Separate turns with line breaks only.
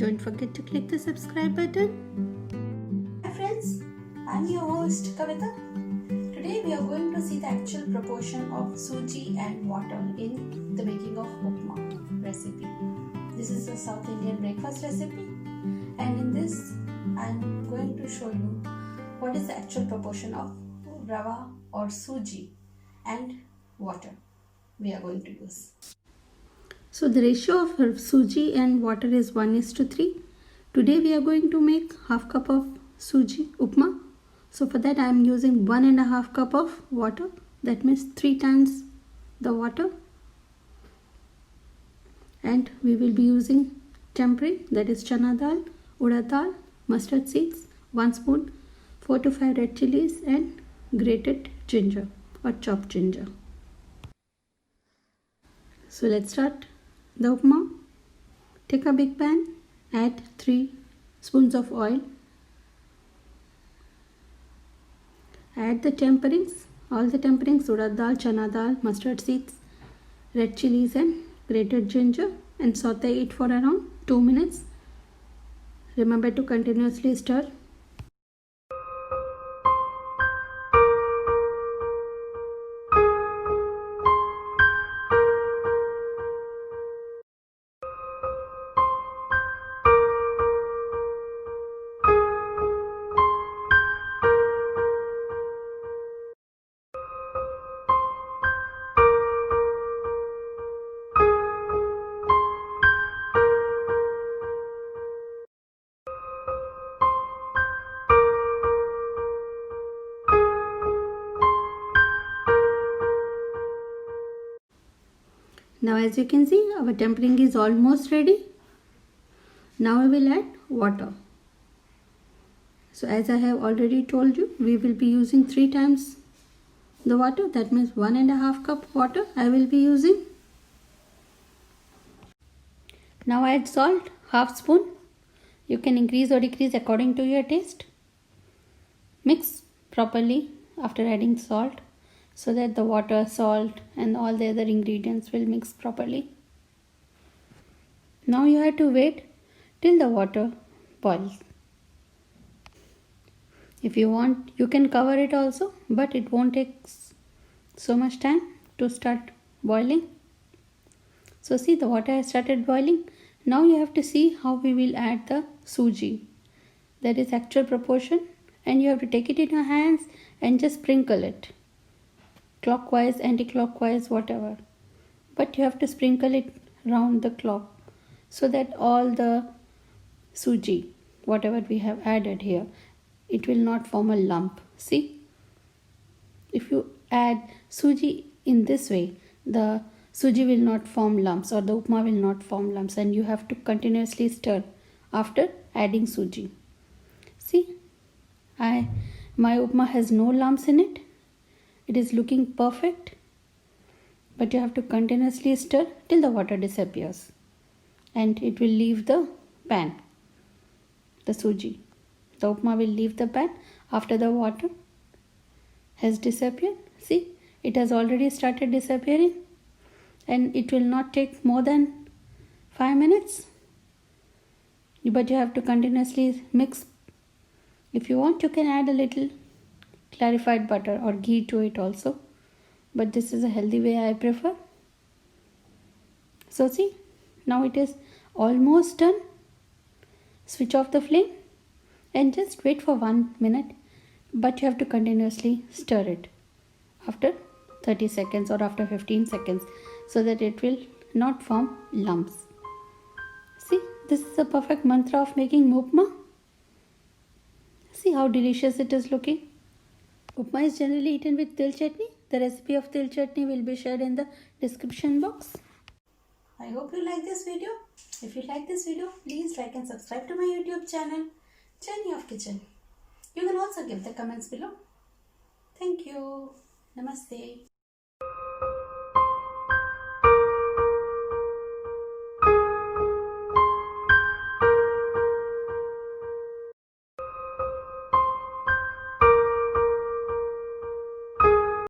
Don't forget to click the subscribe button.
Hi friends, I'm your host Kavita. Today we are going to see the actual proportion of suji and water in the making of upma recipe. This is a South Indian breakfast recipe, and in this I'm going to show you what is the actual proportion of rava or suji and water we are going to use.
So the ratio of suji and water is 1:3. Today we are going to make half cup of suji upma. So for that I am using 1.5 cup of water. That means 3 times the water. And we will be using tempering, that is chana dal, urad dal, mustard seeds, 1 spoon, 4 to 5 red chilies and grated ginger or chopped ginger. So let's start the upma. Take a big pan, add 3 spoons of oil. Add the temperings, all the temperings, urad dal, chana dal, mustard seeds, red chilies and grated ginger, and saute it for around 2 minutes. Remember to continuously stir. Now as you can see, our tempering is almost ready. Now I will add water. So as I have already told you, we will be using 3 times the water. That means 1.5 cup water I will be using. Now add salt, half spoon. You can increase or decrease according to your taste. Mix properly after adding salt, so that the water, salt and all the other ingredients will mix properly. Now you have to wait till the water boils. If you want, you can cover it also, but it won't take so much time to start boiling. So see, the water has started boiling. Now you have to see how we will add the suji. That is actual proportion, and you have to take it in your hands and just sprinkle it. Clockwise, anti-clockwise, whatever. But you have to sprinkle it round the clock so that all the suji, whatever we have added here, it will not form a lump. See? If you add suji in this way, the suji will not form lumps or the upma will not form lumps, and you have to continuously stir after adding suji. See? My upma has no lumps in it. It is looking perfect, but you have to continuously stir till the water disappears, and it will leave the pan, the suji. The upma will leave the pan after the water has disappeared. See, it has already started disappearing, and it will not take more than 5 minutes. But you have to continuously mix. If you want, you can add a little clarified butter or ghee to it also, but this is a healthy way I prefer. So see, now it is almost done. Switch off the flame and just wait for 1 minute, but you have to continuously stir it after 30 seconds or after 15 seconds so that it will not form lumps. See, this is a perfect mantra of making upma. See how delicious it is looking. Upma is generally eaten with til chutney. The recipe of til chutney will be shared in the description box.
I hope you like this video. If you like this video, please like and subscribe to my YouTube channel, Journey of Kitchen. You can also give the comments below. Thank you. Namaste.